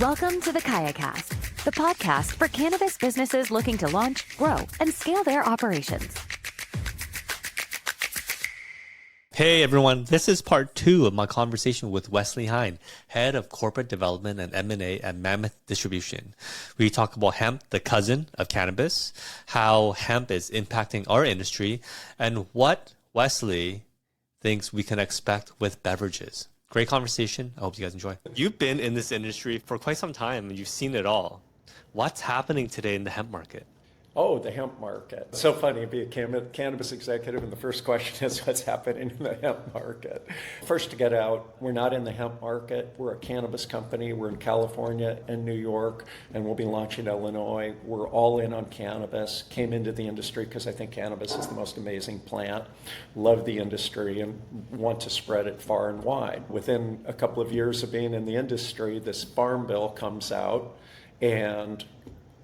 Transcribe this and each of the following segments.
Welcome to the KayaCast, the podcast for cannabis businesses looking to launch, grow, and scale their operations. Hey everyone, this is part 2 of my conversation with Wesley Hein, Head of Corporate Development and M&A at Mammoth Distribution. We talk about hemp, the cousin of cannabis, how hemp is impacting our industry, and what Wesley thinks we can expect with beverages. Great conversation. I hope you guys enjoy. You've been in this industry for quite some time and you've seen it all. What's happening today in the hemp market? Oh, the hemp market. It's so funny to be a cannabis executive, and the first question is what's happening in the hemp market. First to get out, we're not in the hemp market. We're a cannabis company. We're in California and New York, and we'll be launching Illinois. We're all in on cannabis. Came into the industry because I think cannabis is the most amazing plant. Love the industry and want to spread it far and wide. Within a couple of years of being in the industry, this farm bill comes out and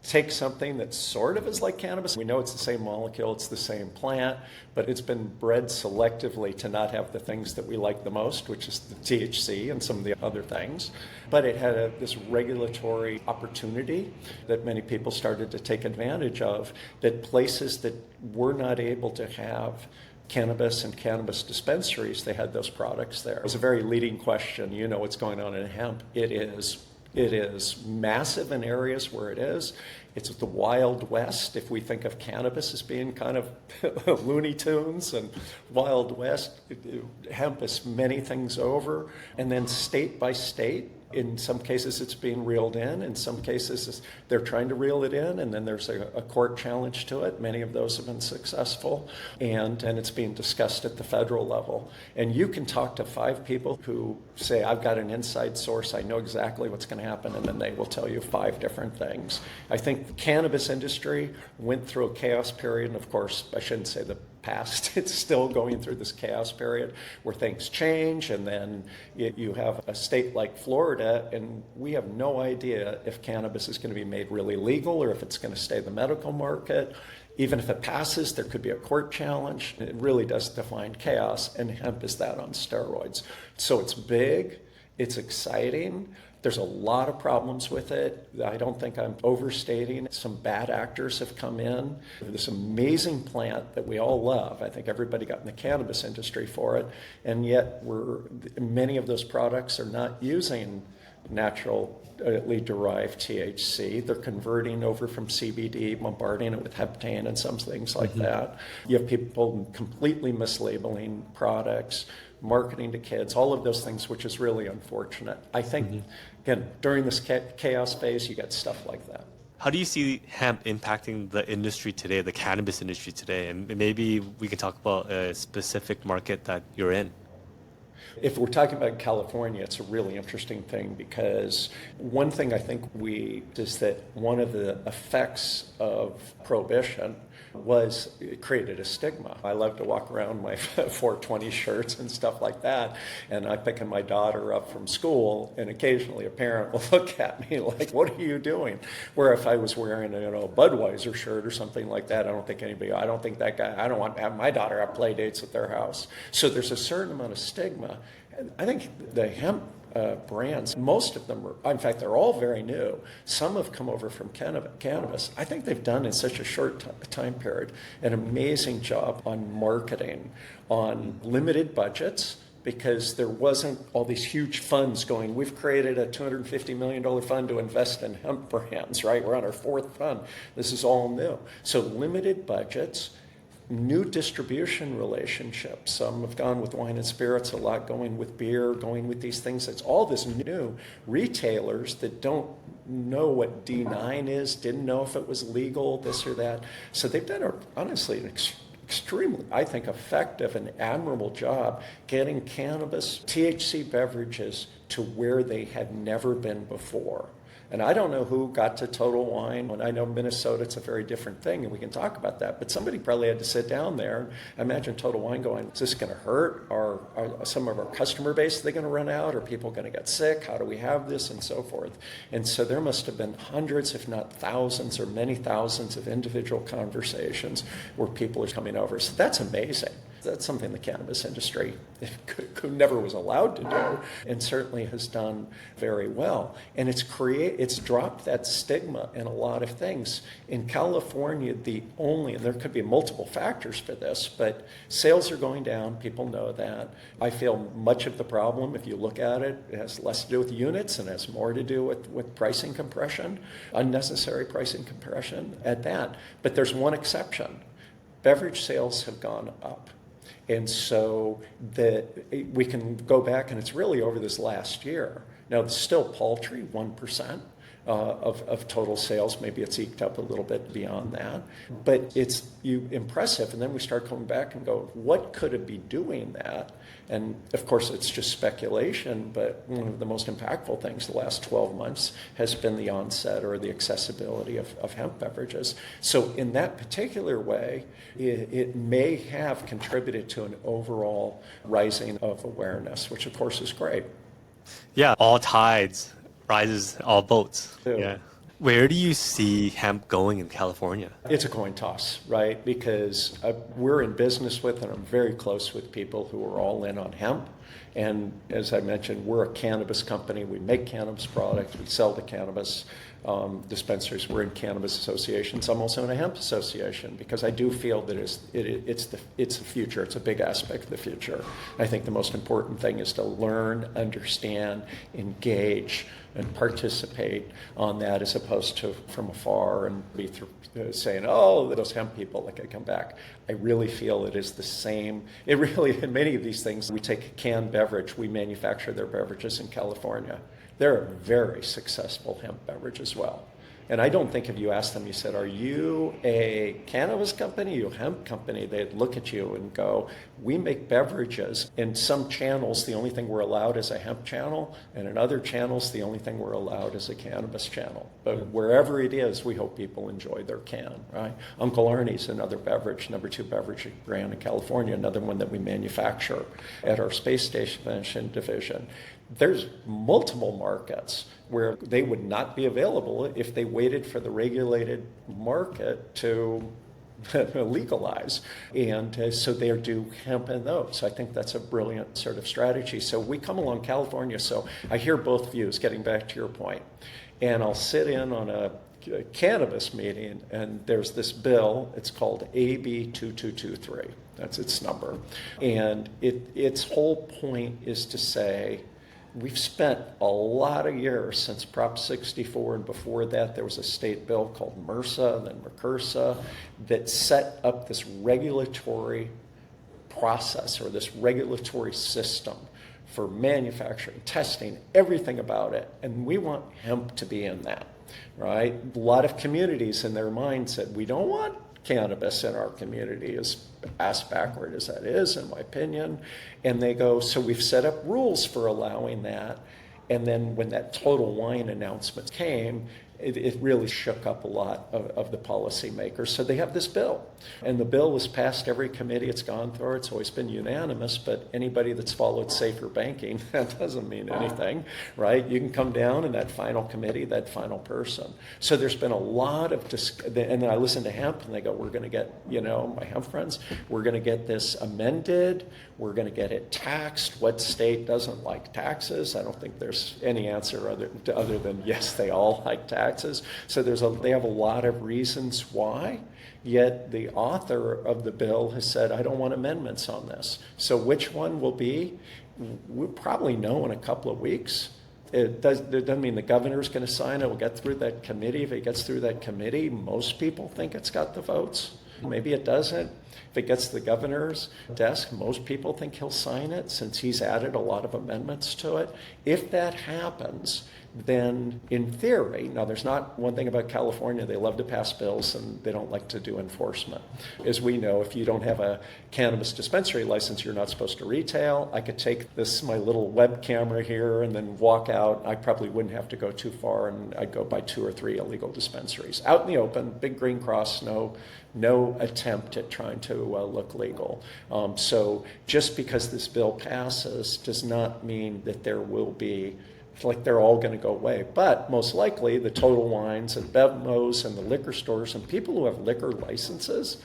take something that sort of is like cannabis. We know it's the same molecule, it's the same plant, but it's been bred selectively to not have the things that we like the most, which is the THC and some of the other things. But it had this regulatory opportunity that many people started to take advantage of, that places that were not able to have cannabis and cannabis dispensaries, they had those products there. It was a very leading question. You know what's going on in hemp. It is massive in areas where it is. It's the Wild West. If we think of cannabis as being kind of Looney Tunes and Wild West, hemp is many things over. And then state by state, in some cases it's being reeled in some cases they're trying to reel it in, and then there's a court challenge to it. Many of those have been successful, and it's being discussed at the federal level. And you can talk to 5 people who say, I've got an inside source, I know exactly what's going to happen, and then they will tell you 5 different things. I think the cannabis industry went through a chaos period, and of course, I shouldn't say the past, it's still going through this chaos period where things change, and then you have a state like Florida, and we have no idea if cannabis is going to be made really legal or if it's going to stay the medical market. Even if it passes, there could be a court challenge. It really does define chaos, and hemp is that on steroids. So it's big, it's exciting. There's a lot of problems with it. I don't think I'm overstating. Some bad actors have come in. This amazing plant that we all love. I think everybody got in the cannabis industry for it, and yet many of those products are not using naturally derived THC. They're converting over from CBD, bombarding it with heptane and some things like that. You have people completely mislabeling products, marketing to kids, all of those things, which is really unfortunate. I think, again, during this chaos phase, you get stuff like that. How do you see hemp impacting the industry today, the cannabis industry today? And maybe we can talk about a specific market that you're in. If we're talking about California, it's a really interesting thing, because one thing I think is that one of the effects of prohibition was it created a stigma. I love to walk around my 420 shirts and stuff like that, and I'm picking my daughter up from school, and occasionally a parent will look at me like, what are you doing? Where if I was wearing a Budweiser shirt or something like that, I don't think that guy, I don't want to have my daughter have play dates at their house. So there's a certain amount of stigma. I think the hemp brands, most of them in fact, they're all very new. Some have come over from cannabis. I think they've done in such a short time period an amazing job on marketing, on limited budgets, because there wasn't all these huge funds going. We've created a $250 million fund to invest in hemp brands, right? We're on our 4th fund. This is all new. So limited budgets, new distribution relationships. Some have gone with wine and spirits, a lot going with beer, going with these things. It's all this new retailers that don't know what D9 is, didn't know if it was legal, this or that. So they've done, honestly, an extremely, I think, effective and admirable job getting cannabis, THC beverages to where they had never been before. And I don't know who got to Total Wine. And I know Minnesota, it's a very different thing, and we can talk about that. But somebody probably had to sit down there. I imagine Total Wine going, is this going to hurt? Are some of our customer base, are they going to run out? Are people going to get sick? How do we have this? And so forth. And so there must have been hundreds, if not thousands, or many thousands of individual conversations where people are coming over. So that's amazing. That's something the cannabis industry never was allowed to do, and certainly has done very well. And it's dropped that stigma in a lot of things. In California, and there could be multiple factors for this, but sales are going down. People know that. I feel much of the problem, if you look at it, it has less to do with units and has more to do with pricing compression, unnecessary pricing compression at that. But there's one exception. Beverage sales have gone up. And so we can go back, and it's really over this last year. Now, it's still paltry, 1%. Of total sales. Maybe it's eked up a little bit beyond that, but it's impressive. And then we start coming back and go, what could it be doing that? And of course, it's just speculation, but one of the most impactful things the last 12 months has been the onset or the accessibility of hemp beverages. So in that particular way, it may have contributed to an overall rising of awareness, which of course is great. Yeah, all tides rises all boats. Yeah. Where do you see hemp going in California? It's a coin toss, right? Because we're in business with, and I'm very close with people who are all in on hemp. And as I mentioned, we're a cannabis company. We make cannabis products. We sell the cannabis dispensaries. We're in cannabis associations. I'm also in a hemp association because I do feel that it's the future. It's a big aspect of the future. I think the most important thing is to learn, understand, engage, and participate on that, as opposed to from afar and be saying, oh, those hemp people, like I come back. I really feel it is the same. It really, in many of these things, we take a canned beverage, we manufacture their beverages in California. They're a very successful hemp beverage as well. And I don't think if you asked them, you said, are you a cannabis company, are you a hemp company? They'd look at you and go, we make beverages. In some channels, the only thing we're allowed is a hemp channel. And in other channels, the only thing we're allowed is a cannabis channel. But wherever it is, we hope people enjoy their can, right? Uncle Ernie's, another beverage, number 2 beverage brand in California, another one that we manufacture at our space station division. There's multiple markets where they would not be available if they waited for the regulated market to legalize. And so they do hemp in those. I think that's a brilliant sort of strategy. So we come along California. So I hear both views, getting back to your point. And I'll sit in on a cannabis meeting, and there's this bill. It's called AB 2223. That's its number. And its whole point is to say, we've spent a lot of years since Prop 64, and before that there was a state bill called MRSA, and then MRCURSA, that set up this regulatory process or this regulatory system for manufacturing, testing, everything about it. And we want hemp to be in that, right? A lot of communities in their mind said, we don't want cannabis in our community, as ass backward as that is, in my opinion. And they go, so we've set up rules for allowing that. And then when that Total Wine announcement came, it really shook up a lot of the policymakers. So they have this bill. And the bill was passed every committee it's gone through. It's always been unanimous, but anybody that's followed safer banking, that doesn't mean anything, right? You can come down in that final committee, that final person. So there's been a lot of, and then I listen to hemp, and they go, we're going to get, my hemp friends, we're going to get this amended. We're going to get it taxed. What state doesn't like taxes? I don't think there's any answer other than yes, they all like taxes. So they have a lot of reasons why. Yet the author of the bill has said, I don't want amendments on this. So which one will be? We'll probably know in a couple of weeks. It doesn't mean the governor's going to sign it. We'll get through that committee. If it gets through that committee, most people think it's got the votes. Maybe it doesn't. If it gets to the governor's desk, most people think he'll sign it since he's added a lot of amendments to it. If that happens, then in theory, now there's not one thing about California, they love to pass bills and they don't like to do enforcement. As we know, if you don't have a cannabis dispensary license, you're not supposed to retail. I could take my little web camera here and then walk out. I probably wouldn't have to go too far, and I'd go by 2 or 3 illegal dispensaries. Out in the open, big green cross, no attempt at trying to look legal. So just because this bill passes does not mean that there will be, like they're all going to go away. But most likely the Total Wines and BevMos and the liquor stores and people who have liquor licenses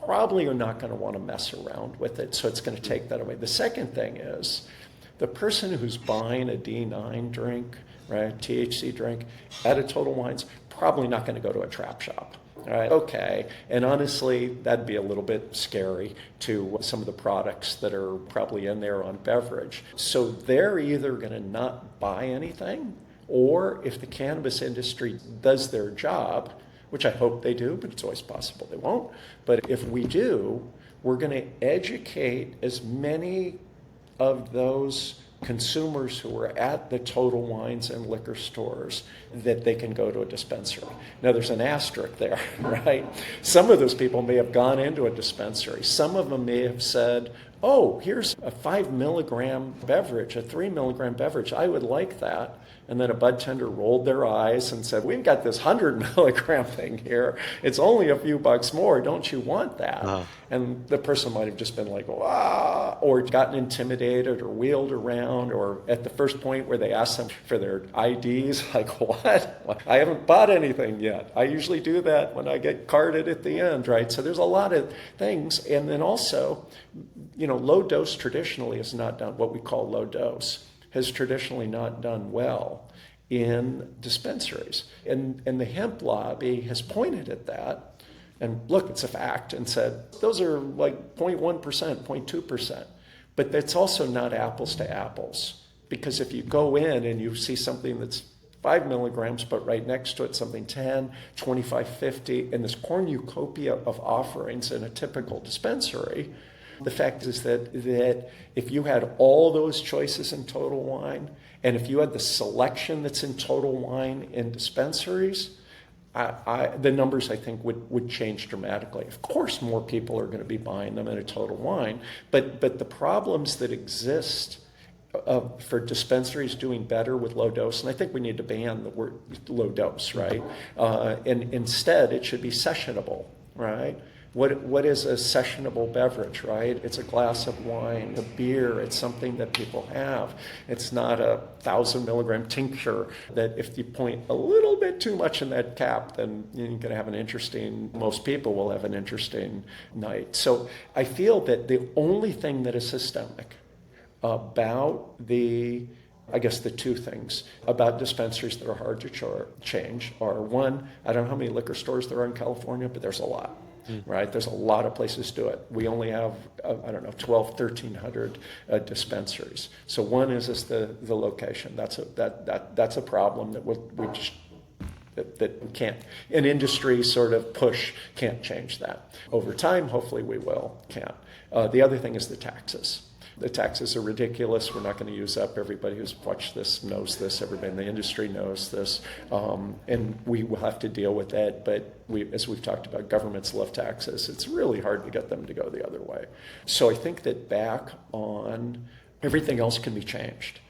probably are not going to want to mess around with it, so it's going to take that away. The second thing is the person who's buying a D9 drink, right, THC drink, at a Total Wine's probably not going to go to a trap shop. All right, okay. And honestly, that'd be a little bit scary to some of the products that are probably in there on Beverage. So they're either going to not buy anything, or if the cannabis industry does their job, which I hope they do, but it's always possible they won't. But if we do, we're going to educate as many of those consumers who are at the Total Wines and liquor stores that they can go to a dispensary. Now there's an asterisk there, right? Some of those people may have gone into a dispensary. Some of them may have said, oh, here's a 5 milligram beverage, a 3 milligram beverage. I would like that. And then a bud tender rolled their eyes and said, we've got this 100 milligram thing here. It's only a few bucks more. Don't you want that? Uh-huh. And the person might have just been like, ah, or gotten intimidated or wheeled around, or at the first point where they asked them for their IDs, like, what? I haven't bought anything yet. I usually do that when I get carded at the end, right? So there's a lot of things. And then also, low dose traditionally is not done, what we call low dose has traditionally not done well in dispensaries. And the hemp lobby has pointed at that, and look, it's a fact, and said, those are like 0.1%, 0.2%. But that's also not apples to apples. Because if you go in and you see something that's 5 milligrams, but right next to it something 10, 25, 50, and this cornucopia of offerings in a typical dispensary, the fact is that if you had all those choices in Total Wine, and if you had the selection that's in Total Wine in dispensaries, the numbers, I think, would change dramatically. Of course, more people are going to be buying them in a Total Wine, but the problems that exist for dispensaries doing better with low dose, and I think we need to ban the word low dose, right? And instead, it should be sessionable, right? What is a sessionable beverage, right? It's a glass of wine, a beer. It's something that people have. It's not a 1,000 milligram tincture that if you point a little bit too much in that cap, then you're going to have most people will have an interesting night. So I feel that the only thing that is systemic about the two things about dispensaries that are hard to change are, one, I don't know how many liquor stores there are in California, but there's a lot. Right? There's a lot of places to do it. We only have, 1,200, 1,300 dispensaries. So one is the location. That's a problem that we can't, an industry sort of push can't change that. Over time, hopefully we can't. The other thing is the taxes. The taxes are ridiculous. We're not going to use up. Everybody who's watched this knows this. Everybody in the industry knows this. And we will have to deal with that. But as we've talked about, governments love taxes. It's really hard to get them to go the other way. So I think that back on everything else can be changed.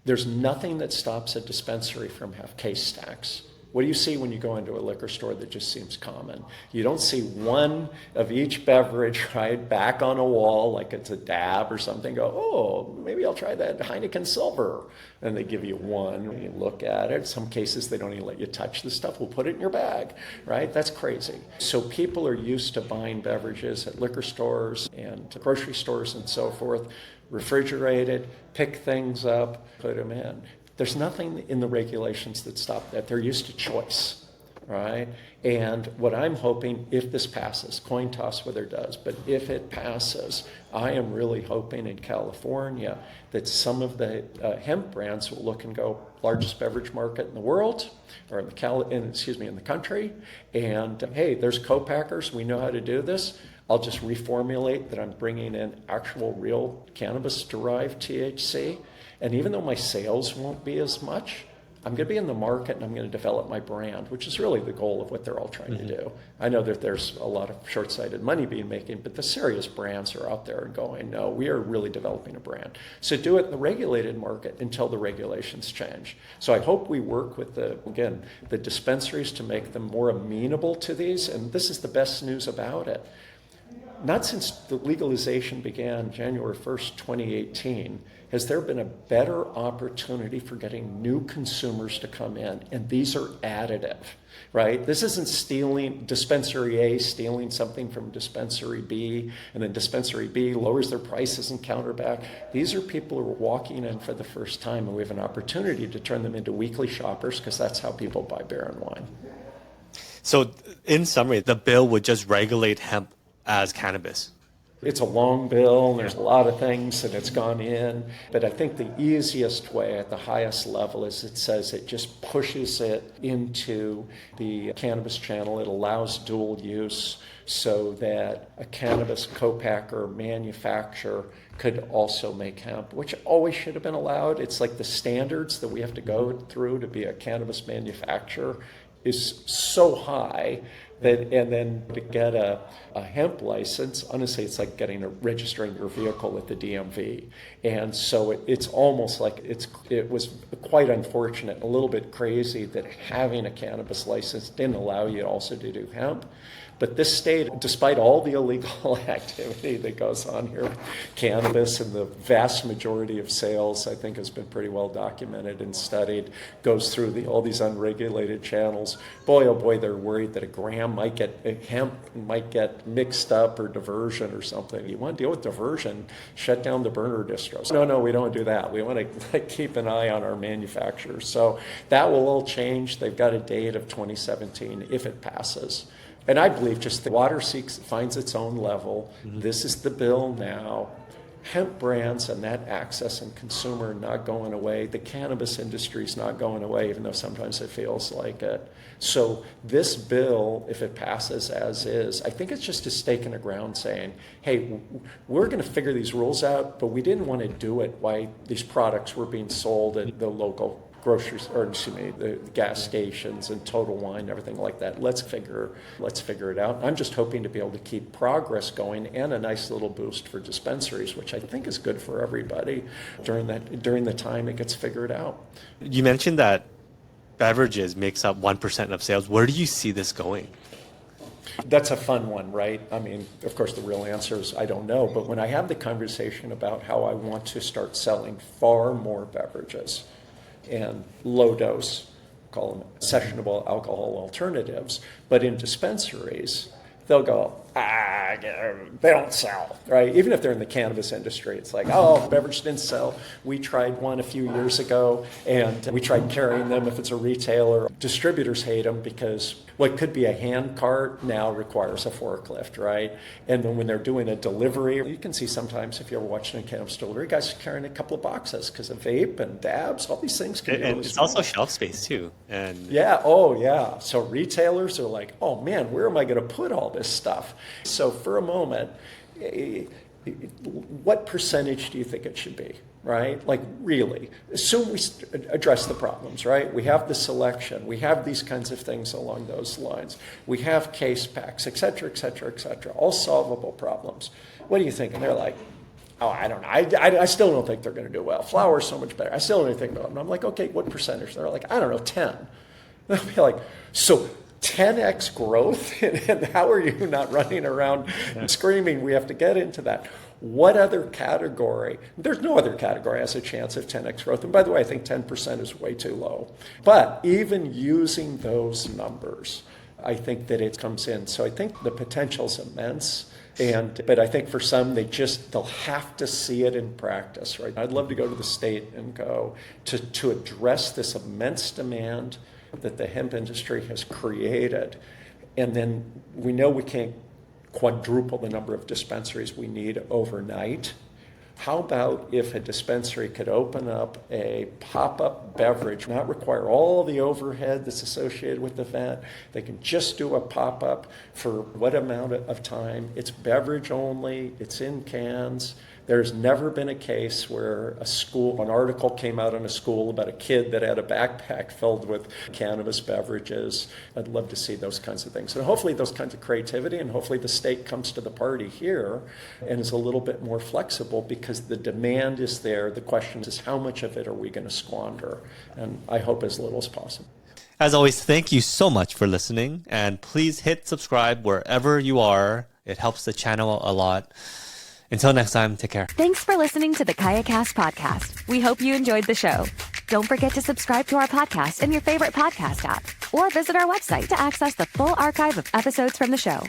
There's nothing that stops a dispensary from have case tax. What do you see when you go into a liquor store that just seems common? You don't see one of each beverage, right, back on a wall like it's a dab or something. Go, oh, maybe I'll try that Heineken Silver. And they give you one, and you look at it. In some cases, they don't even let you touch the stuff. We'll put it in your bag, right? That's crazy. So people are used to buying beverages at liquor stores and grocery stores and so forth, refrigerated, pick things up, put them in. There's nothing in the regulations that stop that. They're used to choice, right? And what I'm hoping, if this passes, coin toss whether it does, but if it passes, I am really hoping in California that some of the hemp brands will look and go, largest beverage market in the world, or in the country, and hey, there's co-packers, we know how to do this. I'll just reformulate that I'm bringing in actual real cannabis-derived THC. And even though my sales won't be as much, I'm going to be in the market and I'm going to develop my brand, which is really the goal of what they're all trying to do. I know that there's a lot of short-sighted money being made, but the serious brands are out there and going, no, we are really developing a brand. So do it in the regulated market until the regulations change. So I hope we work with the dispensaries to make them more amenable to these. And this is the best news about it. Not since the legalization began January 1st, 2018, has there been a better opportunity for getting new consumers to come in? And these are additive, right? This isn't stealing dispensary A, stealing something from dispensary B, and then dispensary B lowers their prices and counter back. These are people who are walking in for the first time, and we have an opportunity to turn them into weekly shoppers because that's how people buy beer and wine. So in summary, the bill would just regulate hemp as cannabis. It's a long bill, and there's a lot of things, and it's gone in. But I think the easiest way at the highest level is it says it just pushes it into the cannabis channel. It allows dual use so that a cannabis co-packer or manufacturer could also make hemp, which always should have been allowed. It's like the standards that we have to go through to be a cannabis manufacturer is so high that, and then to get a hemp license, honestly, it's like registering your vehicle at the DMV. And so it's almost like it was quite unfortunate, a little bit crazy that having a cannabis license didn't allow you also to do hemp. But this state, despite all the illegal activity that goes on here with cannabis, and the vast majority of sales, I think, has been pretty well documented and studied, goes through all these unregulated channels. Boy, oh boy, they're worried that hemp might get mixed up or diversion or something. You want to deal with diversion, shut down the burner distros. No, we don't do that. We want to keep an eye on our manufacturers. So that will all change. They've got a date of 2017 if it passes. And I believe just the water finds its own level. Mm-hmm. This is the bill now. Hemp brands and that access and consumer not going away. The cannabis industry is not going away, even though sometimes it feels like it. So this bill, if it passes as is, I think it's just a stake in the ground saying, hey, we're going to figure these rules out, but we didn't want to do it while these products were being sold at the local groceries, or the gas stations and Total Wine and everything like that. Let's figure it out. I'm just hoping to be able to keep progress going and a nice little boost for dispensaries, which I think is good for everybody during the time it gets figured out. You mentioned that beverages makes up 1% of sales. Where do you see this going? That's a fun one, right? I mean, of course, the real answer is I don't know. But when I have the conversation about how I want to start selling far more beverages and low dose, call them sessionable alcohol alternatives, but in dispensaries, they'll go, they don't sell, right? Even if they're in the cannabis industry, it's like, beverage didn't sell. We tried one a few years ago, and we tried carrying them if it's a retailer. Distributors hate them because what could be a hand cart now requires a forklift, right? And then when they're doing a delivery, you can see sometimes if you're watching a cannabis delivery, guys are carrying a couple of boxes because of vape and dabs, all these things can be really it's small. also shelf space too. And yeah. So retailers are like, oh man, where am I going to put all this stuff? So for a moment, what percentage do you think it should be, right? Like really, assume we address the problems, right? We have the selection. We have these kinds of things along those lines. We have case packs, et cetera, all solvable problems. What do you think? And they're like, I don't know. I still don't think they're going to do well. Flour's so much better. I still don't think about it. And I'm like, okay, what percentage? They're like, I don't know, 10. And I'll be like, so 10x growth? And how are you not running around screaming, we have to get into that? What other category? There's no other category has a chance of 10x growth. And by the way, I think 10% is way too low. But even using those numbers, I think that it comes in. So I think the potential is immense. But I think for some, they'll have to see it in practice, right? I'd love to go to the state and go to address this immense demand that the hemp industry has created. And then we know we can't quadruple the number of dispensaries we need overnight. How about if a dispensary could open up a pop-up beverage, not require all the overhead that's associated with the event? They can just do a pop-up for what amount of time? It's beverage only, it's in cans. There's never been a case where an article came out in a school about a kid that had a backpack filled with cannabis beverages. I'd love to see those kinds of things. And hopefully those kinds of creativity, and hopefully the state comes to the party here and is a little bit more flexible because the demand is there. The question is how much of it are we going to squander? And I hope as little as possible. as always, thank you so much for listening. And please hit subscribe wherever you are. It helps the channel a lot. Until next time, take care. Thanks for listening to the KayaCast podcast. We hope you enjoyed the show. Don't forget to subscribe to our podcast in your favorite podcast app or visit our website to access the full archive of episodes from the show.